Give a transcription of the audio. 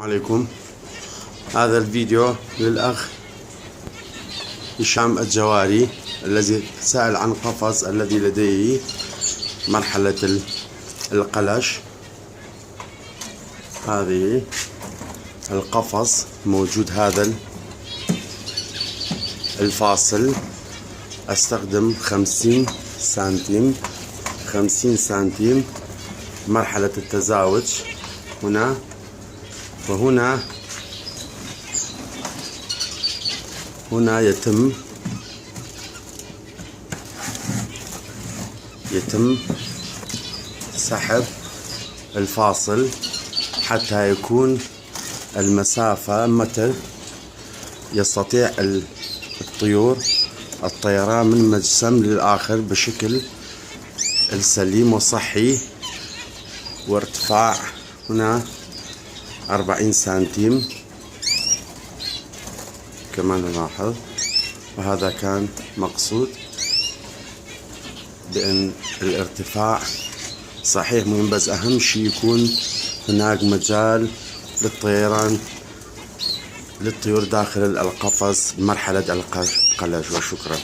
عليكم. هذا الفيديو للأخ هشام الجواري الذي سأل عن قفص الذي لديه مرحلة القلش. هذه القفص موجود، هذا الفاصل استخدم 50 سنتيم مرحلة التزاوج هنا وهنا. يتم سحب الفاصل حتى يكون المسافة متى يستطيع الطيران من مجسم للآخر بشكل السليم وصحي. وارتفاع هنا 40 سنتيم كما نلاحظ. وهذا كان مقصود بأن الارتفاع صحيح مهم، بس أهم شيء يكون هناك مجال للطيور داخل القفص مرحلة القلش. وشكرا.